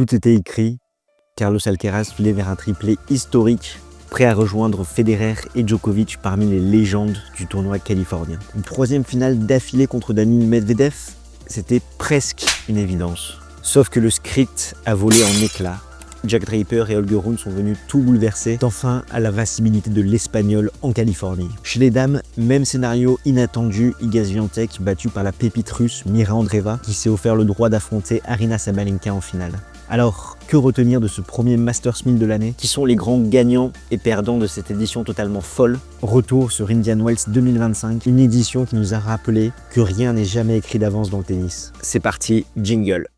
Tout était écrit. Carlos Alcaraz filait vers un triplé historique, prêt à rejoindre Federer et Djokovic parmi les légendes du tournoi californien. Une troisième finale d'affilée contre Daniil Medvedev, c'était presque une évidence. Sauf que le script a volé en éclats. Jack Draper et Holger Rune sont venus tout bouleverser, enfin à la visibilité de l'Espagnol en Californie. Chez les dames, même scénario inattendu, Iga Swiatek battue par la pépite russe Mira Andreeva qui s'est offert le droit d'affronter Aryna Sabalenka en finale. Alors, que retenir de ce premier Masters 1000 de l'année? Qui sont les grands gagnants et perdants de cette édition totalement folle? Retour sur Indian Wells 2025, une édition qui nous a rappelé que rien n'est jamais écrit d'avance dans le tennis. C'est parti, jingle.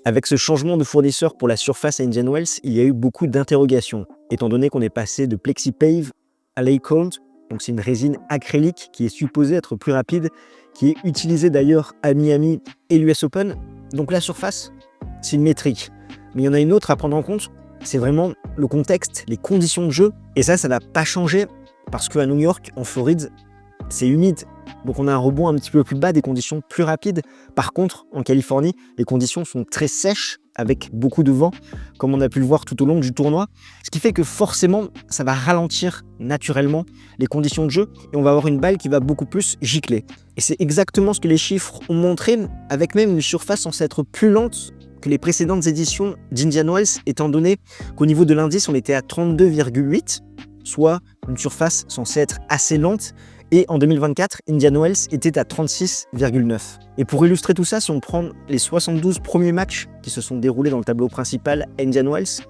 Avec ce changement de fournisseur pour la surface à Indian Wells, il y a eu beaucoup d'interrogations, étant donné qu'on est passé de PlexiPave à Laycold. Donc c'est une résine acrylique qui est supposée être plus rapide, qui est utilisée d'ailleurs à Miami et l'US Open. Donc la surface, c'est une métrique. Mais il y en a une autre à prendre en compte, c'est vraiment le contexte, les conditions de jeu. Et ça n'a pas changé parce qu'à New York, en Floride, c'est humide. Donc on a un rebond un petit peu plus bas, des conditions plus rapides. Par contre, en Californie, les conditions sont très sèches, avec beaucoup de vent, comme on a pu le voir tout au long du tournoi. Ce qui fait que forcément, ça va ralentir naturellement les conditions de jeu et on va avoir une balle qui va beaucoup plus gicler. Et c'est exactement ce que les chiffres ont montré, avec même une surface censée être plus lente que les précédentes éditions d'Indian Wells, étant donné qu'au niveau de l'indice, on était à 32,8, soit une surface censée être assez lente. Et en 2024, Indian Wells était à 36,9. Et pour illustrer tout ça, si on prend les 72 premiers matchs qui se sont déroulés dans le tableau principal à Indian Wells,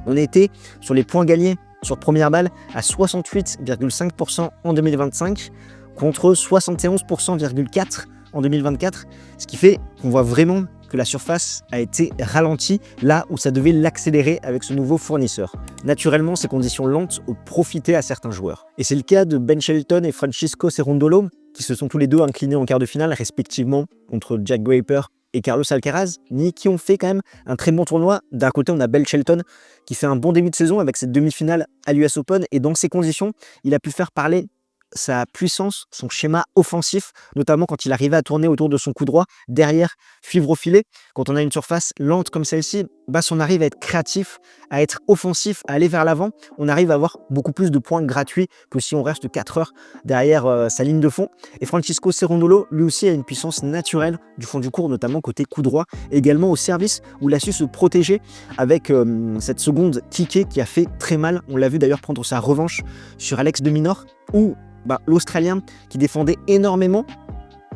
on était sur les points gagnés sur première balle à 68,5% en 2025 contre 71,4% en 2024. Ce qui fait qu'on voit vraiment que la surface a été ralentie là où ça devait l'accélérer avec ce nouveau fournisseur. Naturellement, ces conditions lentes ont profité à certains joueurs. Et c'est le cas de Ben Shelton et Francisco Cerundolo, qui se sont tous les deux inclinés en quart de finale, respectivement, contre Jack Draper et Carlos Alcaraz, mais qui ont fait quand même un très bon tournoi. D'un côté, on a Ben Shelton, qui fait un bon début de saison avec cette demi-finale à l'US Open, et dans ces conditions, il a pu faire parler sa puissance, son schéma offensif, notamment quand il arrivait à tourner autour de son coup droit, derrière, suivre au filet. Quand on a une surface lente comme celle-ci, on arrive à être créatif, à être offensif, à aller vers l'avant. On arrive à avoir beaucoup plus de points gratuits que si on reste 4 heures derrière sa ligne de fond. Et Francisco Cerundolo, lui aussi, a une puissance naturelle du fond du court, notamment côté coup droit, également au service, où il a su se protéger avec cette seconde kické qui a fait très mal. On l'a vu d'ailleurs prendre sa revanche sur Alex de Minaur, où l'Australien qui défendait énormément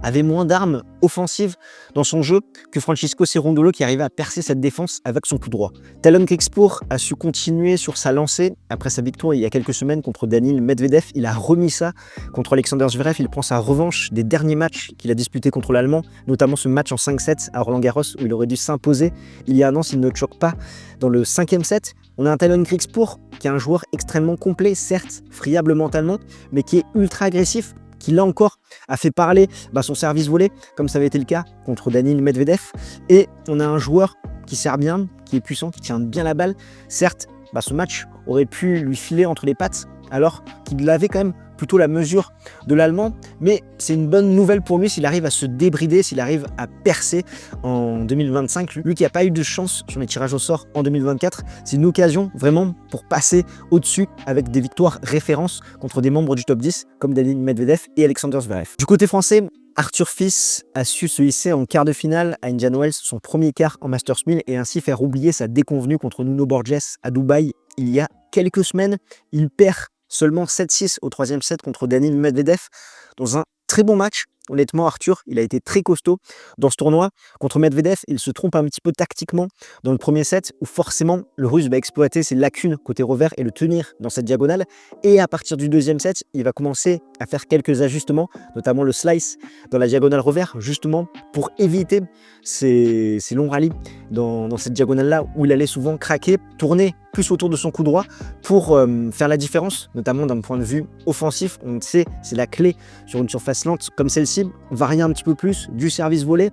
avait moins d'armes offensives dans son jeu que Francisco Cerundolo qui arrivait à percer cette défense avec son coup droit. Talon Krikspour a su continuer sur sa lancée après sa victoire il y a quelques semaines contre Daniil Medvedev. Il a remis ça contre Alexander Zverev. Il prend sa revanche des derniers matchs qu'il a disputés contre l'Allemand, notamment ce match en 5-7 à Roland-Garros où il aurait dû s'imposer il y a un an s'il ne choque pas dans le 5e set. On a un Talon Krikspour qui est un joueur extrêmement complet, certes friable mentalement, mais qui est ultra agressif, qui là encore a fait parler son service volé, comme ça avait été le cas contre Daniil Medvedev. Et on a un joueur qui sert bien, qui est puissant, qui tient bien la balle. Certes, ce match aurait pu lui filer entre les pattes, alors qu'il avait quand même plutôt la mesure de l'Allemand, mais c'est une bonne nouvelle pour lui s'il arrive à se débrider, s'il arrive à percer en 2025. Lui qui n'a pas eu de chance sur les tirages au sort en 2024, c'est une occasion vraiment pour passer au-dessus avec des victoires références contre des membres du top 10 comme Daniil Medvedev et Alexander Zverev. Du côté français, Arthur Fils a su se hisser en quart de finale à Indian Wells, son premier quart en Masters 1000 et ainsi faire oublier sa déconvenue contre Nuno Borges à Dubaï il y a quelques semaines. Il perd seulement 7-6 au 3e set contre Daniil Medvedev dans un très bon match. Honnêtement, Arthur, il a été très costaud dans ce tournoi. Contre Medvedev, il se trompe un petit peu tactiquement dans le premier set où forcément le Russe va exploiter ses lacunes côté revers et le tenir dans cette diagonale. Et à partir du 2e set, il va commencer à faire quelques ajustements, notamment le slice dans la diagonale revers, justement pour éviter ces longs rallyes dans cette diagonale-là où il allait souvent craquer, tourner plus autour de son coup droit pour faire la différence, notamment d'un point de vue offensif. On sait, c'est la clé sur une surface lente comme celle-ci, varier un petit peu plus du service volé.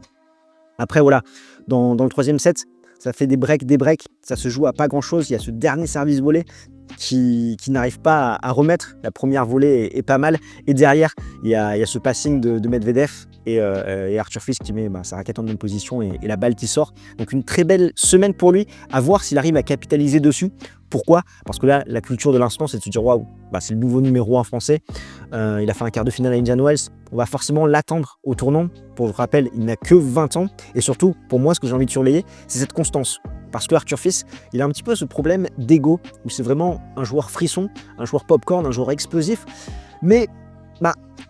Après voilà, dans le 3e set, ça fait des breaks, ça se joue à pas grand-chose. Il y a ce dernier service volé qui n'arrive pas à remettre. La première volée est pas mal. Et derrière, il y a ce passing de Medvedev et Arthur Fils qui met sa raquette en bonne position et la balle qui sort. Donc une très belle semaine pour lui, à voir s'il arrive à capitaliser dessus. Pourquoi? Parce que là, la culture de l'instant, c'est de se dire waouh, c'est le nouveau numéro 1 français. Il a fait un quart de finale à Indian Wells. On va forcément l'attendre au tournant. Pour rappel, il n'a que 20 ans. Et surtout, pour moi, ce que j'ai envie de surveiller, c'est cette constance. Parce que Arthur Fils, il a un petit peu ce problème d'ego, où c'est vraiment un joueur frisson, un joueur popcorn, un joueur explosif. Mais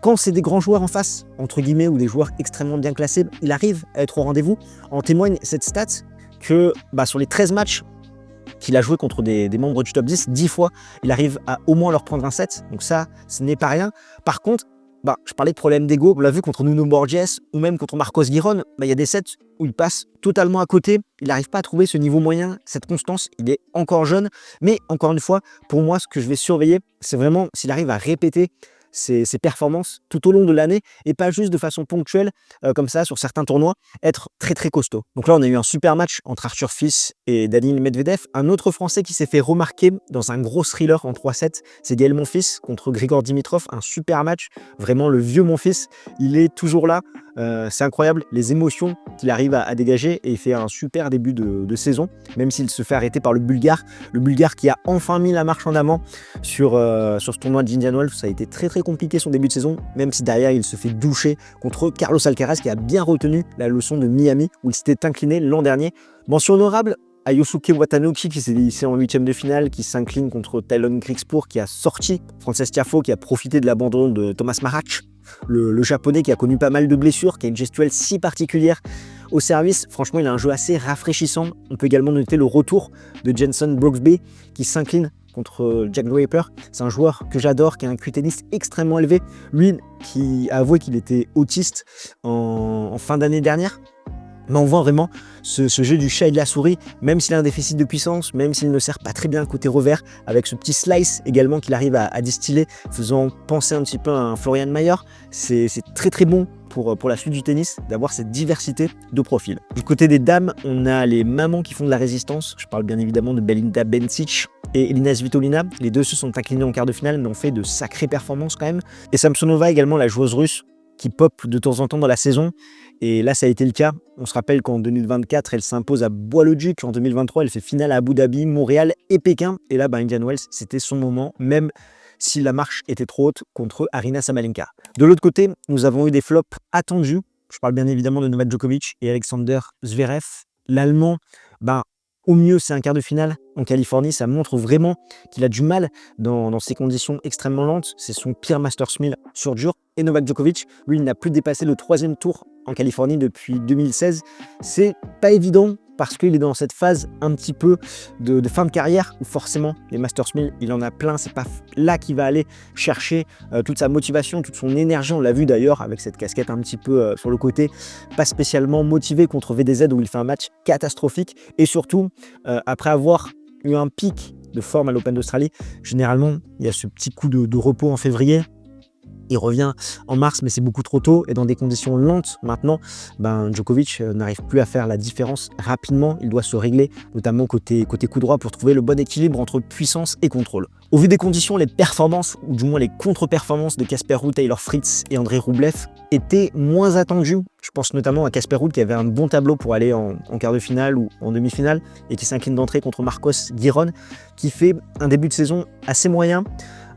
quand c'est des grands joueurs en face, entre guillemets, ou des joueurs extrêmement bien classés, il arrive à être au rendez-vous. En témoigne cette stat que sur les 13 matchs qu'il a joué contre des membres du top 10 fois, il arrive à au moins leur prendre un set. Donc ça, ce n'est pas rien. Par contre, je parlais de problème d'ego. On l'a vu contre Nuno Borges ou même contre Marcos Giron. Il y a des sets où il passe totalement à côté. Il n'arrive pas à trouver ce niveau moyen, cette constance. Il est encore jeune. Mais encore une fois, pour moi, ce que je vais surveiller, c'est vraiment s'il arrive à répéter ses performances tout au long de l'année et pas juste de façon ponctuelle comme ça sur certains tournois, être très très costaud. Donc là on a eu un super match entre Arthur Fils et Daniil Medvedev. Un autre Français qui s'est fait remarquer dans un gros thriller en 3-7, c'est Gaël Monfils contre Grigor Dimitrov. Un super match, vraiment le vieux Monfils, il est toujours là. C'est incroyable les émotions qu'il arrive à dégager et il fait un super début de saison, même s'il se fait arrêter par le Bulgare qui a enfin mis la marche en avant sur ce tournoi d'Indian Wells. Ça a été très très compliqué son début de saison, même si derrière il se fait doucher contre Carlos Alcaraz qui a bien retenu la leçon de Miami où il s'était incliné l'an dernier. Mention honorable à Yosuke Watanabe qui s'est hissé en 8e de finale, qui s'incline contre Tylon Griekspoor, qui a sorti Frances Tiafoe, qui a profité de l'abandon de Thomas Marach, le japonais qui a connu pas mal de blessures, qui a une gestuelle si particulière au service. Franchement, il a un jeu assez rafraîchissant. On peut également noter le retour de Jenson Brooksby qui s'incline contre Jack Draper. C'est un joueur que j'adore, qui a un QI tennis extrêmement élevé. Lui qui a avoué qu'il était autiste en fin d'année dernière. Mais on voit vraiment ce jeu du chat et de la souris, même s'il a un déficit de puissance, même s'il ne sert pas très bien côté revers, avec ce petit slice également qu'il arrive à distiller, faisant penser un petit peu à un Florian Mayer. C'est très très bon pour la suite du tennis, d'avoir cette diversité de profils. Du côté des dames, on a les mamans qui font de la résistance. Je parle bien évidemment de Belinda Bencic et Elina Svitolina. Les deux se sont inclinés en quart de finale, mais ont fait de sacrées performances quand même. Et Samsonova également, la joueuse russe, qui pop de temps en temps dans la saison. Et là, ça a été le cas. On se rappelle qu'en 2024, elle s'impose à Bois-le-Duc. En 2023, elle fait finale à Abu Dhabi, Montréal et Pékin. Et là, Indian Wells, c'était son moment, même si la marche était trop haute contre Aryna Sabalenka. De l'autre côté, nous avons eu des flops attendus. Je parle bien évidemment de Novak Djokovic et Alexander Zverev. L'Allemand, au mieux, c'est un quart de finale en Californie. Ça montre vraiment qu'il a du mal dans ces conditions extrêmement lentes. C'est son pire Masters 1000 sur dur. Et Novak Djokovic, lui, il n'a plus dépassé le 3e tour en Californie depuis 2016. C'est pas évident parce qu'il est dans cette phase un petit peu de fin de carrière où forcément les Masters 1000, il en a plein. C'est pas là qu'il va aller chercher toute sa motivation, toute son énergie. On l'a vu d'ailleurs avec cette casquette un petit peu sur le côté, pas spécialement motivé contre VDZ où il fait un match catastrophique. Et surtout, après avoir eu un pic de forme à l'Open d'Australie, généralement, il y a ce petit coup de repos en février. Il revient en mars, mais c'est beaucoup trop tôt. Et dans des conditions lentes, maintenant, Djokovic n'arrive plus à faire la différence rapidement. Il doit se régler, notamment côté coup droit, pour trouver le bon équilibre entre puissance et contrôle. Au vu des conditions, les performances, ou du moins les contre-performances de Casper Ruud, Taylor Fritz et Andrei Rublev étaient moins attendues. Je pense notamment à Casper Ruud qui avait un bon tableau pour aller en quart de finale ou en demi-finale et qui s'incline d'entrée contre Marcos Giron, qui fait un début de saison assez moyen.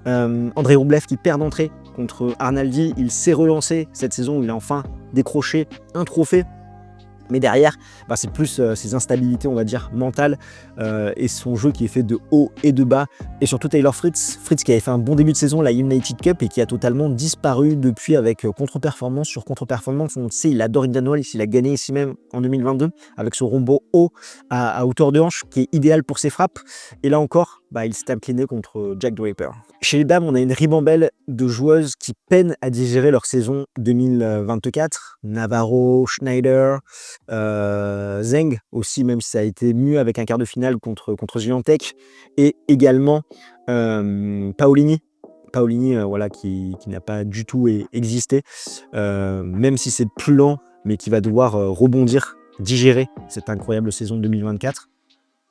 Andrei Rublev qui perd d'entrée contre Arnaldi, il s'est relancé cette saison où il a enfin décroché un trophée. Mais derrière, c'est plus ses instabilités, on va dire, mentales et son jeu qui est fait de haut et de bas. Et surtout Taylor Fritz qui avait fait un bon début de saison, la United Cup, et qui a totalement disparu depuis avec contre-performance sur contre-performance. On le sait, il adore Indian Wells, il a gagné ici même en 2022 avec ce rombo haut à hauteur de hanche qui est idéal pour ses frappes. Et là encore, il s'est incliné contre Jack Draper. Chez les dames, on a une ribambelle de joueuses qui peinent à digérer leur saison 2024. Navarro, Schneider, Zheng aussi, même si ça a été mieux avec un quart de finale contre Swiatek, et également Paolini, qui n'a pas du tout existé, même si c'est plus lent, mais qui va devoir rebondir, digérer cette incroyable saison 2024.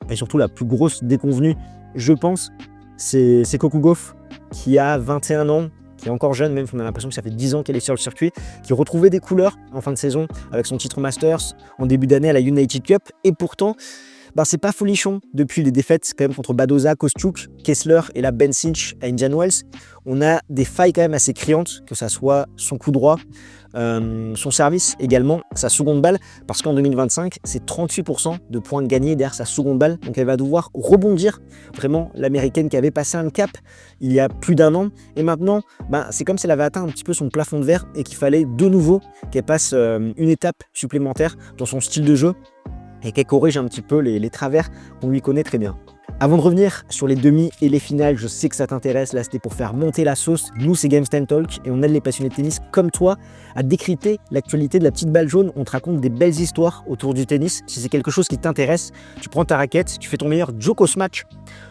Et surtout la plus grosse déconvenue, je pense, c'est Coco Gauff qui a 21 ans, qui est encore jeune, même on a l'impression que ça fait 10 ans qu'elle est sur le circuit, qui retrouvait des couleurs en fin de saison avec son titre Masters en début d'année à la United Cup. Et pourtant, c'est pas folichon depuis les défaites quand même contre Badoza, Kostiuk, Kessler et la Ben Cinch à Indian Wells. On a des failles quand même assez criantes, que ça soit son coup droit, son service également, sa seconde balle, parce qu'en 2025, c'est 38% de points gagnés derrière sa seconde balle. Donc elle va devoir rebondir. Vraiment, l'américaine qui avait passé un cap il y a plus d'un an. Et maintenant, c'est comme si elle avait atteint un petit peu son plafond de verre et qu'il fallait de nouveau qu'elle passe une étape supplémentaire dans son style de jeu et qu'elle corrige un petit peu les travers qu'on lui connaît très bien. Avant de revenir sur les demi et les finales, je sais que ça t'intéresse, là c'était pour faire monter la sauce. Nous c'est Games Talk et on aide les passionnés de tennis comme toi à décrypter l'actualité de la petite balle jaune. On te raconte des belles histoires autour du tennis. Si c'est quelque chose qui t'intéresse, tu prends ta raquette, tu fais ton meilleur Jokos match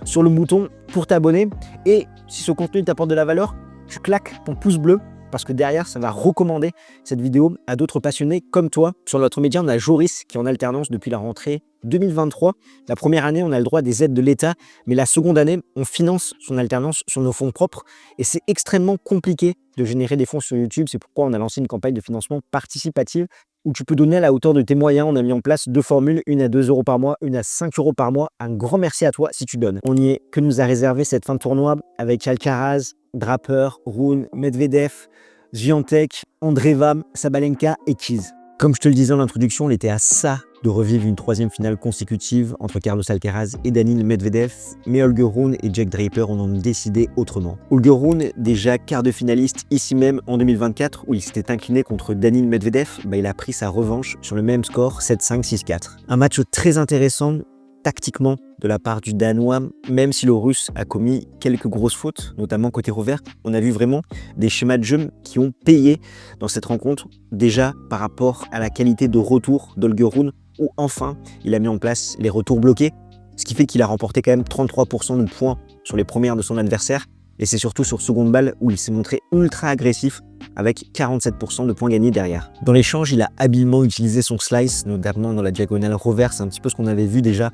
sur le bouton pour t'abonner. Et si ce contenu t'apporte de la valeur, tu claques ton pouce bleu, parce que derrière, ça va recommander cette vidéo à d'autres passionnés comme toi. Sur notre média, on a Joris qui est en alternance depuis la rentrée 2023. La première année, on a le droit à des aides de l'État, mais la seconde année, on finance son alternance sur nos fonds propres et c'est extrêmement compliqué de générer des fonds sur YouTube. C'est pourquoi on a lancé une campagne de financement participative où tu peux donner à la hauteur de tes moyens. On a mis en place 2 formules, une à 2 € par mois, une à 5 € par mois. Un grand merci à toi si tu donnes. On y est que nous a réservé cette fin de tournoi avec Alcaraz, Draper, Rune, Medvedev, Swiatek, Andreeva, Sabalenka et Keys. Comme je te le disais en introduction, on était à ça de revivre une 3e finale consécutive entre Carlos Alcaraz et Daniil Medvedev, mais Holger Rune et Jack Draper en ont décidé autrement. Holger Rune, déjà quart de finaliste ici même en 2024, où il s'était incliné contre Daniil Medvedev, il a pris sa revanche sur le même score 7-5, 6-4. Un match très intéressant tactiquement de la part du Danois, même si le Russe a commis quelques grosses fautes, notamment côté revers. On a vu vraiment des schémas de jeu qui ont payé dans cette rencontre, déjà par rapport à la qualité de retour d'Holger Rune, où enfin il a mis en place les retours bloqués, ce qui fait qu'il a remporté quand même 33% de points sur les premières de son adversaire, et c'est surtout sur seconde balle où il s'est montré ultra agressif avec 47% de points gagnés derrière. Dans l'échange, il a habilement utilisé son slice, notamment dans la diagonale reverse, un petit peu ce qu'on avait vu déjà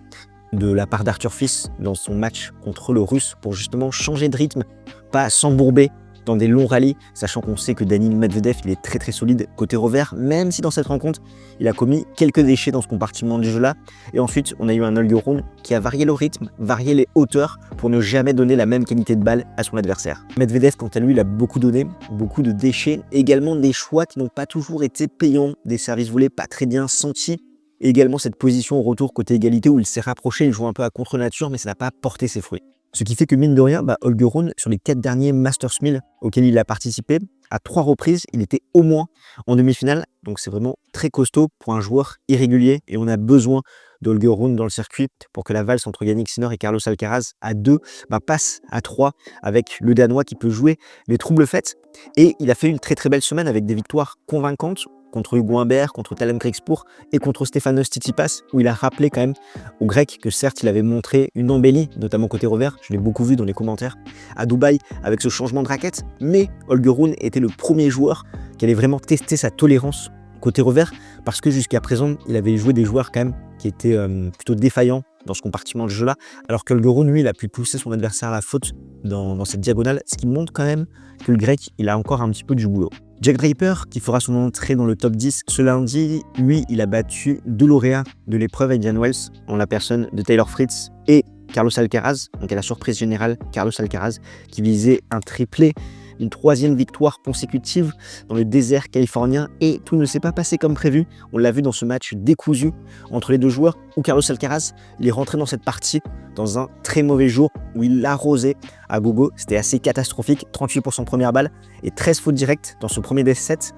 de la part d'Arthur Fils dans son match contre le Russe pour justement changer de rythme, pas s'embourber dans des longs rallyes, sachant qu'on sait que Daniil Medvedev il est très très solide côté revers, même si dans cette rencontre il a commis quelques déchets dans ce compartiment du jeu là. Et ensuite on a eu un Holger Rune qui a varié le rythme, varié les hauteurs pour ne jamais donner la même qualité de balle à son adversaire. Medvedev quant à lui il a beaucoup donné, beaucoup de déchets, également des choix qui n'ont pas toujours été payants, des services volés pas très bien sentis. Et également cette position au retour côté égalité où il s'est rapproché, il joue un peu à contre-nature mais ça n'a pas porté ses fruits. Ce qui fait que mine de rien, Holger Rune, sur les 4 derniers Masters 1000 auxquels il a participé, à 3 reprises, il était au moins en demi-finale. Donc c'est vraiment très costaud pour un joueur irrégulier et on a besoin de Holger Rune dans le circuit pour que la valse entre Jannik Sinner et Carlos Alcaraz à 2 passe à 3 avec le Danois qui peut jouer les troubles faits. Et il a fait une très très belle semaine avec des victoires convaincantes contre Hugo Humbert, contre Tallon Griekspoor et contre Stefanos Tsitsipas, où il a rappelé quand même aux Grecs que certes il avait montré une embellie, notamment côté revers, je l'ai beaucoup vu dans les commentaires, à Dubaï avec ce changement de raquette, mais Holger Rune était le premier joueur qui allait vraiment tester sa tolérance côté revers, parce que jusqu'à présent il avait joué des joueurs quand même qui étaient plutôt défaillants dans ce compartiment de jeu-là, alors que Holger Rune, lui, il a pu pousser son adversaire à la faute dans cette diagonale, ce qui montre quand même que le Grec, il a encore un petit peu du boulot. Jack Draper, qui fera son entrée dans le top 10 ce lundi, lui, il a battu 2 lauréats de l'épreuve à Indian Wells, en la personne de Taylor Fritz et Carlos Alcaraz, donc à la surprise générale, Carlos Alcaraz, qui visait un triplé, une 3e victoire consécutive dans le désert californien, et tout ne s'est pas passé comme prévu. On l'a vu dans ce match décousu entre les deux joueurs, où Carlos Alcaraz, il est rentré dans cette partie dans un très mauvais jour, où il l'arrosait à gogo. C'était assez catastrophique, 38% première balle et 13 fautes directes dans ce premier des set.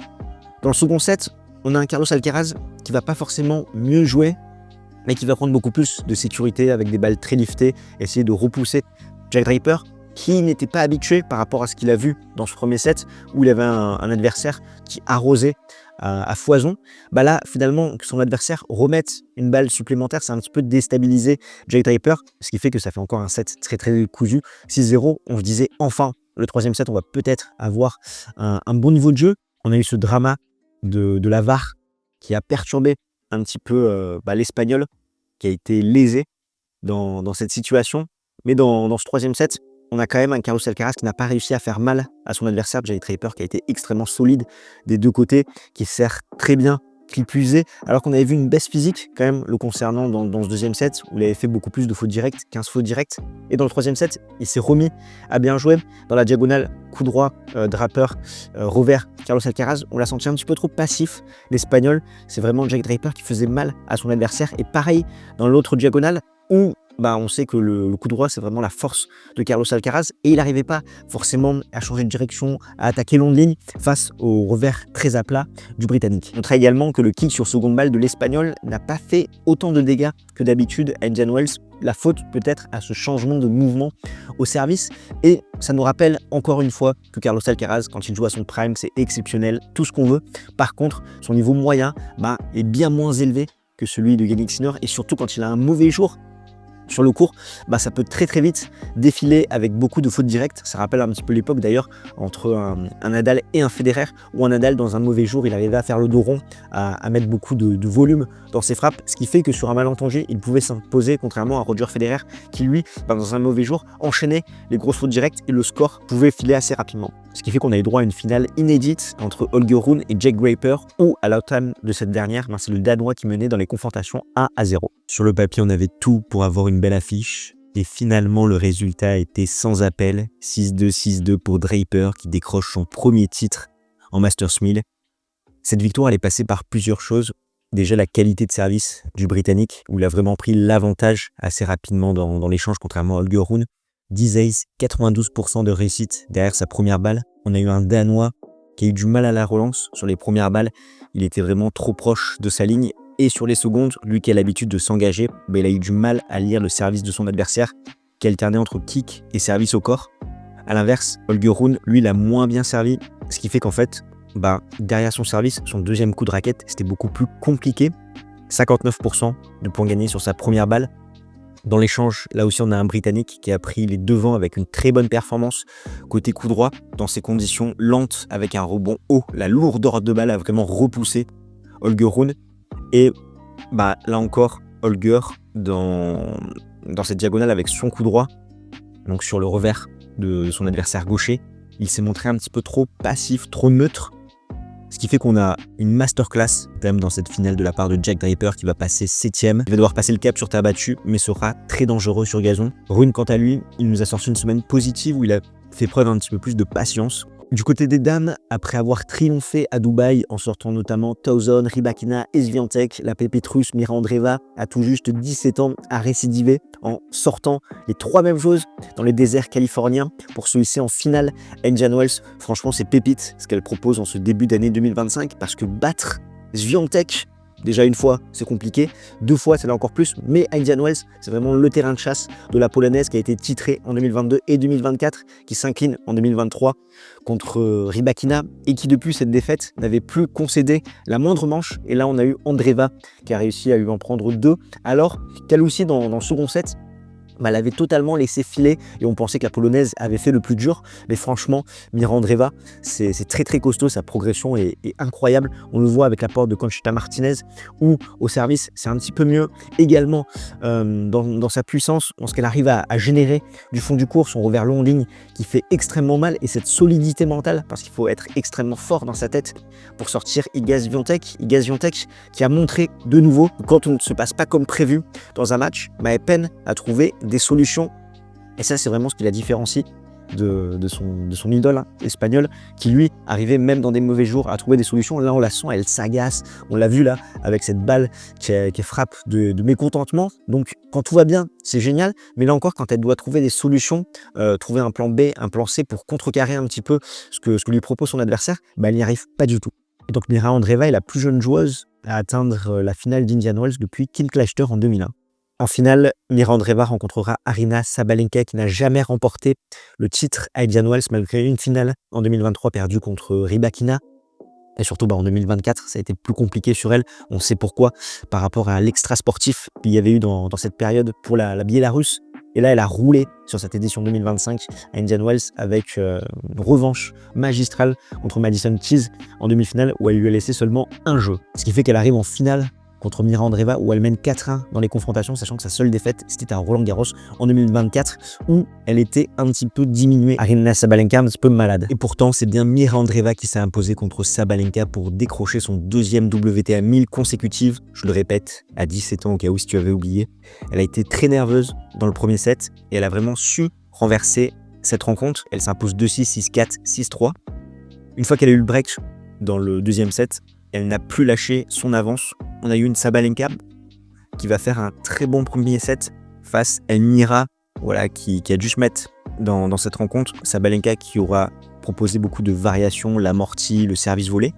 Dans le second set, on a un Carlos Alcaraz qui va pas forcément mieux jouer, mais qui va prendre beaucoup plus de sécurité avec des balles très liftées, essayer de repousser Jack Draper, qui n'était pas habitué par rapport à ce qu'il a vu dans ce premier set, où il avait un adversaire qui arrosait à foison. Là, finalement, que son adversaire remette une balle supplémentaire, c'est un petit peu déstabilisé Jack Draper, ce qui fait que ça fait encore un set très très cousu. 6-0, on se disait enfin, le 3e set, on va peut-être avoir un bon niveau de jeu. On a eu ce drama de la VAR qui a perturbé un petit peu l'Espagnol, qui a été lésé dans cette situation. Mais dans ce 3e set, on a quand même un Carlos Alcaraz qui n'a pas réussi à faire mal à son adversaire, Jay Draper, qui a été extrêmement solide des deux côtés, qui sert très bien, qui plus est, alors qu'on avait vu une baisse physique quand même le concernant dans ce deuxième set, où il avait fait beaucoup plus de fautes directes, 15 fautes directes. Et dans le troisième set, il s'est remis à bien jouer. Dans la diagonale, coup droit, Draper, revers, Carlos Alcaraz, on l'a senti un petit peu trop passif. L'Espagnol, c'est vraiment Jake Draper qui faisait mal à son adversaire. Et pareil, dans l'autre diagonale, où on sait que le coup droit, c'est vraiment la force de Carlos Alcaraz et il n'arrivait pas forcément à changer de direction, à attaquer longue ligne face au revers très à plat du Britannique. On notera également que le kick sur seconde balle de l'Espagnol n'a pas fait autant de dégâts que d'habitude à Indian Wells. La faute peut-être à ce changement de mouvement au service et ça nous rappelle encore une fois que Carlos Alcaraz, quand il joue à son prime, c'est exceptionnel, tout ce qu'on veut. Par contre, son niveau moyen est bien moins élevé que celui de Yannick Sinner et surtout quand il a un mauvais jour sur le court, ça peut très très vite défiler avec beaucoup de fautes directes. Ça rappelle un petit peu l'époque d'ailleurs entre un Nadal et un Federer, où un Nadal dans un mauvais jour, il arrivait à faire le dos rond, à mettre beaucoup de volume dans ses frappes, ce qui fait que sur un malentendu, il pouvait s'imposer contrairement à Roger Federer qui lui, dans un mauvais jour, enchaînait les grosses fautes directes et le score pouvait filer assez rapidement. Ce qui fait qu'on a eu droit à une finale inédite entre Holger Rune et Jake Draper, où à l'entame de cette dernière, c'est le Danois qui menait dans les confrontations 1-0. Sur le papier, on avait tout pour avoir une belle affiche, et finalement le résultat était sans appel, 6-2, 6-2 pour Draper qui décroche son premier titre en Masters 1000. Cette victoire, elle est passée par plusieurs choses. Déjà la qualité de service du Britannique, où il a vraiment pris l'avantage assez rapidement dans l'échange, contrairement à Holger Rune. 10 aces, 92% de réussite derrière sa première balle. On a eu un Danois qui a eu du mal à la relance sur les premières balles. Il était vraiment trop proche de sa ligne. Et sur les secondes, lui qui a l'habitude de s'engager, il a eu du mal à lire le service de son adversaire, qui alternait entre kick et service au corps. A l'inverse, Holger Rune, lui, l'a moins bien servi, ce qui fait qu'en fait, derrière son service, son deuxième coup de raquette, c'était beaucoup plus compliqué. 59% de points gagnés sur sa première balle. Dans l'échange, là aussi, on a un Britannique qui a pris les devants avec une très bonne performance côté coup droit, dans ces conditions lentes avec un rebond haut. La lourdeur de balle a vraiment repoussé Holger Rune. Et là encore, Holger, dans cette diagonale avec son coup droit, donc sur le revers de son adversaire gaucher, il s'est montré un petit peu trop passif, trop neutre. Ce qui fait qu'on a une masterclass quand même dans cette finale de la part de Jake Draper qui va passer 7ème. Il va devoir passer le cap sur terre battue, mais sera très dangereux sur gazon. Rune, quant à lui, il nous a sorti une semaine positive où il a fait preuve un petit peu plus de patience. Du côté des dames, après avoir triomphé à Dubaï en sortant notamment Tauson, Rybakina et Swiatek, la pépite russe Mira Andreeva à tout juste 17 ans a récidivé en sortant les trois mêmes choses dans les déserts californiens pour se hisser en finale à Indian Wells. Franchement, c'est pépite ce qu'elle propose en ce début d'année 2025 parce que battre Swiatek, déjà une fois, c'est compliqué. Deux fois, c'est là encore plus. Mais Indian Wells, c'est vraiment le terrain de chasse de la Polonaise qui a été titrée en 2022 et 2024, qui s'incline en 2023 contre Rybakina et qui, depuis cette défaite, n'avait plus concédé la moindre manche. Et là, on a eu Andreeva qui a réussi à lui en prendre deux, alors qu'elle aussi, dans le second set, elle avait totalement laissé filer et on pensait que la Polonaise avait fait le plus dur. Mais franchement, Mira Andreeva, c'est très très costaud, sa progression est incroyable. On le voit avec l'apport de Conchita Martinez où au service, c'est un petit peu mieux. Également dans sa puissance, dans ce qu'elle arrive à générer du fond du court, son revers long ligne qui fait extrêmement mal et cette solidité mentale parce qu'il faut être extrêmement fort dans sa tête pour sortir Iga Swiatek. Iga Swiatek qui a montré de nouveau que quand on ne se passe pas comme prévu dans un match, elle peine à trouver des solutions et ça c'est vraiment ce qui la différencie de son idole espagnol qui lui arrivait même dans des mauvais jours à trouver des solutions. Là on la sent, elle s'agace, on l'a vu là avec cette balle qui frappe de mécontentement. Donc quand tout va bien c'est génial, mais là encore quand elle doit trouver des solutions, trouver un plan B, un plan C pour contrecarrer un petit peu ce que lui propose son adversaire, elle n'y arrive pas du tout. Et donc Mira Andreeva est la plus jeune joueuse à atteindre la finale d'Indian Wells depuis Kim Clijsters en 2001. En finale, Mira Andreeva rencontrera Aryna Sabalenka qui n'a jamais remporté le titre à Indian Wells malgré une finale en 2023 perdue contre Rybakina. Et surtout en 2024, ça a été plus compliqué sur elle. On sait pourquoi par rapport à l'extra sportif qu'il y avait eu dans cette période pour la Biélorusse. Et là, elle a roulé sur cette édition 2025 à Indian Wells avec une revanche magistrale contre Madison Keys en demi-finale où elle lui a laissé seulement un jeu. Ce qui fait qu'elle arrive en finale contre Mira Andreeva où elle mène 4-1 dans les confrontations, sachant que sa seule défaite, c'était à Roland-Garros en 2024 où elle était un petit peu diminuée. Aryna Sabalenka un petit peu malade. Et pourtant, c'est bien Mira Andreeva qui s'est imposée contre Sabalenka pour décrocher son deuxième WTA 1000 consécutive. Je le répète, à 17 ans au cas où si tu avais oublié. Elle a été très nerveuse dans le premier set et elle a vraiment su renverser cette rencontre. Elle s'impose 2-6, 6-4, 6-3. Une fois qu'elle a eu le break dans le deuxième set, elle n'a plus lâché son avance. On a eu une Sabalenka qui va faire un très bon premier set face à une Mira qui a dû se mettre dans cette rencontre. Sabalenka qui aura proposé beaucoup de variations, l'amorti, le service volé.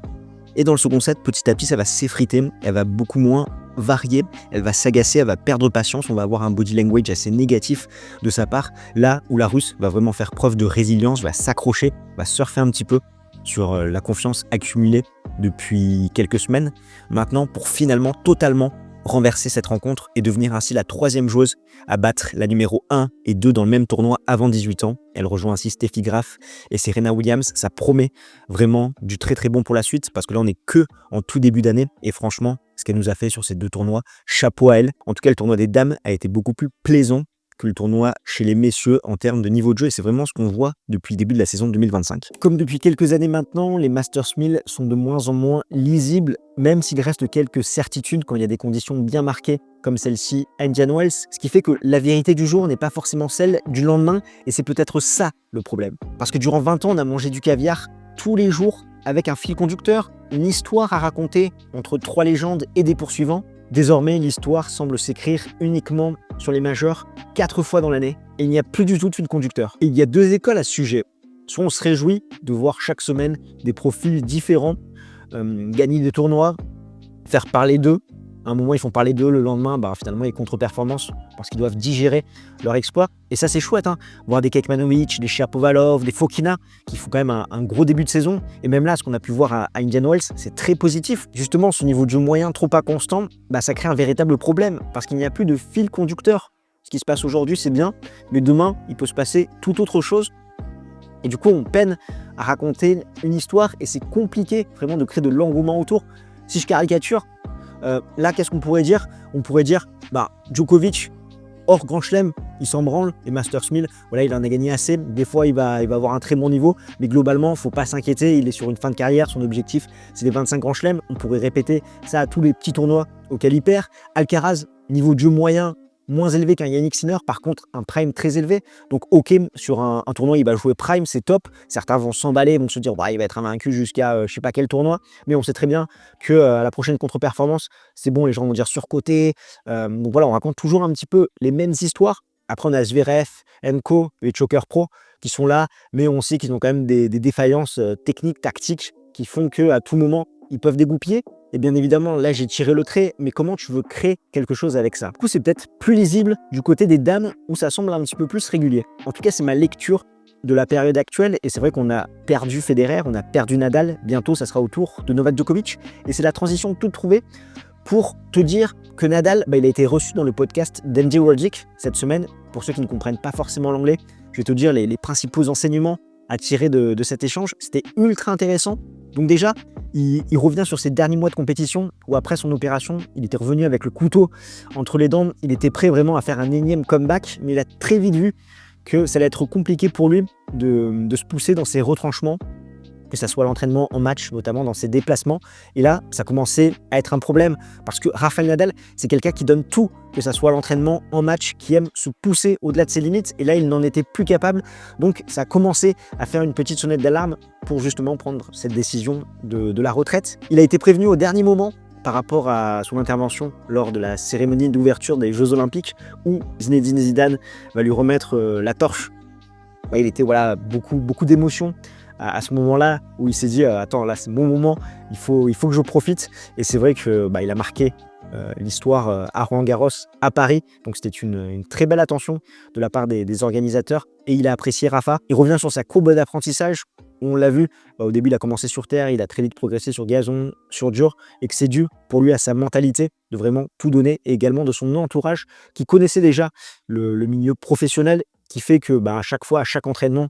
Et dans le second set, petit à petit, ça va s'effriter. Elle va beaucoup moins varier, elle va s'agacer, elle va perdre patience. On va avoir un body language assez négatif de sa part. Là où la Russe va vraiment faire preuve de résilience, va s'accrocher, va surfer un petit peu sur la confiance accumulée depuis quelques semaines maintenant pour finalement totalement renverser cette rencontre et devenir ainsi la troisième joueuse à battre la numéro 1 et 2 dans le même tournoi avant 18 ans. Elle rejoint ainsi Steffi Graf et Serena Williams. Ça promet vraiment du très très bon pour la suite parce que là on n'est que en tout début d'année et franchement ce qu'elle nous a fait sur ces deux tournois, chapeau à elle. En tout cas le tournoi des dames a été beaucoup plus plaisant que le tournoi chez les messieurs en termes de niveau de jeu et c'est vraiment ce qu'on voit depuis le début de la saison 2025. Comme depuis quelques années maintenant, les Masters 1000 sont de moins en moins lisibles, même s'il reste quelques certitudes quand il y a des conditions bien marquées comme celle-ci à Indian Wells, ce qui fait que la vérité du jour n'est pas forcément celle du lendemain et c'est peut-être ça le problème. Parce que durant 20 ans, on a mangé du caviar tous les jours avec un fil conducteur, une histoire à raconter entre 3 légendes et des poursuivants. Désormais, l'histoire semble s'écrire uniquement sur les majeurs 4 fois dans l'année et il n'y a plus du tout de fil conducteur. Et il y a 2 écoles à ce sujet. Soit on se réjouit de voir chaque semaine des profils différents gagner des tournois, faire parler d'eux. À un moment, ils font parler d'eux, le lendemain, finalement, ils contre-performance parce qu'ils doivent digérer leur exploit. Et ça, c'est chouette, hein. Voir des Kekmanovic, des Shapovalov, des Fokina qui font quand même un gros début de saison. Et même là, ce qu'on a pu voir à Indian Wells, c'est très positif. Justement, ce niveau de jeu moyen trop inconstant, ça crée un véritable problème parce qu'il n'y a plus de fil conducteur. Ce qui se passe aujourd'hui, c'est bien, mais demain, il peut se passer tout autre chose. Et du coup, on peine à raconter une histoire et c'est compliqué vraiment de créer de l'engouement autour. Si je caricature, là, qu'est-ce qu'on pourrait dire? On pourrait dire, Djokovic, hors Grand Chelem, il s'en branle, les Masters 1000, il en a gagné assez. Des fois, il va avoir un très bon niveau, mais globalement, il ne faut pas s'inquiéter. Il est sur une fin de carrière, son objectif, c'est les 25 Grands Chelem. On pourrait répéter ça à tous les petits tournois auxquels il perd. Alcaraz, niveau de jeu moyen, moins élevé qu'un Yannick Sinner, par contre un prime très élevé. Donc ok, sur un tournoi il va jouer prime, c'est top. Certains vont s'emballer, vont se dire il va être invaincu jusqu'à je sais pas quel tournoi, mais on sait très bien que à la prochaine contre-performance, c'est bon, les gens vont dire surcoté. Donc voilà, on raconte toujours un petit peu les mêmes histoires. Après on a Zverev, Enko, les Choker Pro qui sont là, mais on sait qu'ils ont quand même des défaillances techniques, tactiques qui font qu'à tout moment ils peuvent dégoupiller. Et bien évidemment, là j'ai tiré le trait, mais comment tu veux créer quelque chose avec ça? Du coup, c'est peut-être plus lisible du côté des dames où ça semble un petit peu plus régulier. En tout cas, c'est ma lecture de la période actuelle et c'est vrai qu'on a perdu Federer, on a perdu Nadal, bientôt ça sera au tour de Novak Djokovic et c'est la transition toute trouvée pour te dire que Nadal, il a été reçu dans le podcast d'Andy Roddick cette semaine. Pour ceux qui ne comprennent pas forcément l'anglais, je vais te dire les principaux enseignements à tirer de cet échange. C'était ultra intéressant. Donc déjà, il revient sur ses derniers mois de compétition où après son opération, il était revenu avec le couteau entre les dents. Il était prêt vraiment à faire un énième comeback, mais il a très vite vu que ça allait être compliqué pour lui de se pousser dans ses retranchements, que ça soit l'entraînement en match, notamment dans ses déplacements. Et là, ça commençait à être un problème parce que Rafael Nadal, c'est quelqu'un qui donne tout, que ça soit l'entraînement en match, qui aime se pousser au-delà de ses limites. Et là, il n'en était plus capable. Donc, ça a commencé à faire une petite sonnette d'alarme pour justement prendre cette décision de la retraite. Il a été prévenu au dernier moment par rapport à son intervention lors de la cérémonie d'ouverture des Jeux Olympiques où Zinedine Zidane va lui remettre la torche. Il était beaucoup d'émotions à ce moment-là où il s'est dit attends, là c'est mon moment, il faut que je profite. Et c'est vrai que il a marqué l'histoire à Roland-Garros, à Paris. Donc c'était une très belle attention de la part des organisateurs et il a apprécié Rafa. Il revient sur sa courbe d'apprentissage. On l'a vu, au début il a commencé sur terre, il a très vite progressé sur gazon, sur dur, et que c'est dû pour lui à sa mentalité de vraiment tout donner et également de son entourage qui connaissait déjà le milieu professionnel, qui fait que à chaque fois, à chaque entraînement,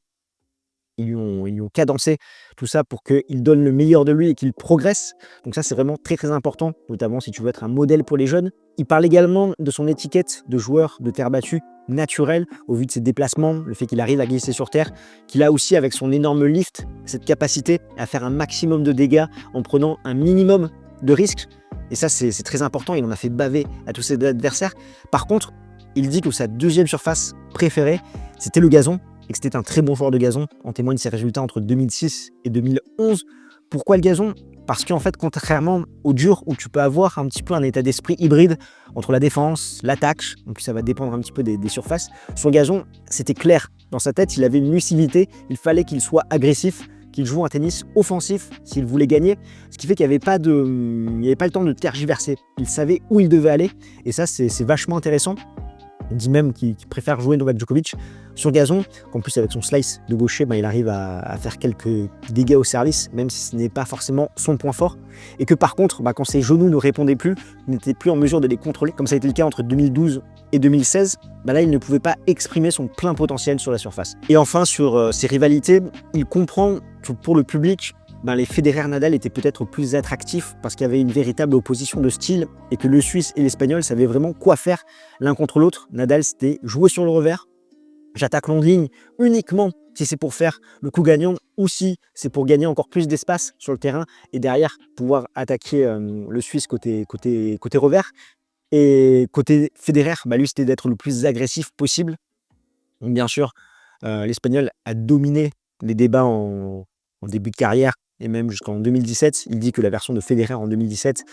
ils lui ont cadencé tout ça pour qu'il donne le meilleur de lui et qu'il progresse. Donc ça, c'est vraiment très, très important, notamment si tu veux être un modèle pour les jeunes. Il parle également de son étiquette de joueur de terre battue naturel au vu de ses déplacements, le fait qu'il arrive à glisser sur terre, qu'il a aussi avec son énorme lift, cette capacité à faire un maximum de dégâts en prenant un minimum de risques. Et ça, c'est très important, il en a fait baver à tous ses adversaires. Par contre, il dit que sa deuxième surface préférée, c'était le gazon, et que c'était un très bon joueur de gazon, en témoignent ses résultats entre 2006 et 2011. Pourquoi le gazon? Parce qu'en fait, contrairement au dur, où tu peux avoir un petit peu un état d'esprit hybride entre la défense, l'attaque, donc ça va dépendre un petit peu des surfaces, sur le gazon, c'était clair. Dans sa tête, il avait une lucidité, il fallait qu'il soit agressif, qu'il joue un tennis offensif s'il voulait gagner, ce qui fait qu'il n'y avait pas le temps de tergiverser. Il savait où il devait aller, et ça, c'est vachement intéressant. On dit même qu'il préfère jouer Novak Djokovic sur gazon, qu'en plus avec son slice de gaucher, il arrive à faire quelques dégâts au service, même si ce n'est pas forcément son point fort. Et que par contre, quand ses genoux ne répondaient plus, il n'était plus en mesure de les contrôler, comme ça a été le cas entre 2012 et 2016, là il ne pouvait pas exprimer son plein potentiel sur la surface. Et enfin sur ses rivalités, il comprend que pour le public, les Federer-Nadal étaient peut-être plus attractifs parce qu'il y avait une véritable opposition de style et que le Suisse et l'Espagnol savaient vraiment quoi faire l'un contre l'autre. Nadal, c'était jouer sur le revers, j'attaque longue ligne uniquement si c'est pour faire le coup gagnant ou si c'est pour gagner encore plus d'espace sur le terrain et derrière pouvoir attaquer le Suisse côté revers. Et côté Federer, lui, c'était d'être le plus agressif possible. Donc, bien sûr, l'Espagnol a dominé les débats en début de carrière et même jusqu'en 2017. Il dit que la version de Federer en 2017,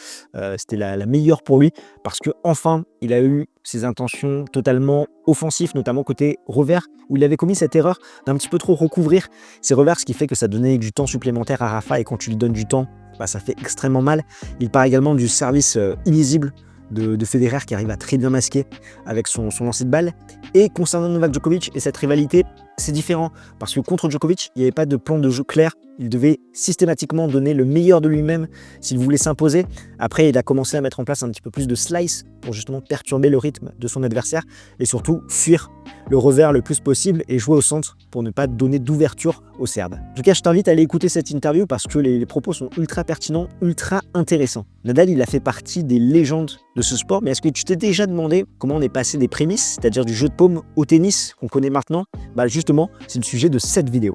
c'était la meilleure pour lui parce qu'enfin, il a eu ses intentions totalement offensives, notamment côté revers, où il avait commis cette erreur d'un petit peu trop recouvrir ses revers, ce qui fait que ça donnait du temps supplémentaire à Rafa et quand tu lui donnes du temps, ça fait extrêmement mal. Il parle également du service illisible de Federer qui arrive à très bien masquer avec son lancer de balle. Et concernant Novak Djokovic et cette rivalité, c'est différent parce que contre Djokovic, il n'y avait pas de plan de jeu clair. Il devait systématiquement donner le meilleur de lui-même s'il voulait s'imposer. Après, il a commencé à mettre en place un petit peu plus de slice pour justement perturber le rythme de son adversaire et surtout fuir le revers le plus possible et jouer au centre pour ne pas donner d'ouverture au Serbe. En tout cas, je t'invite à aller écouter cette interview parce que les propos sont ultra pertinents, ultra intéressants. Nadal, il a fait partie des légendes de ce sport, mais est-ce que tu t'es déjà demandé comment on est passé des prémices, c'est-à-dire du jeu de paume au tennis qu'on connaît maintenant? Justement, c'est le sujet de cette vidéo.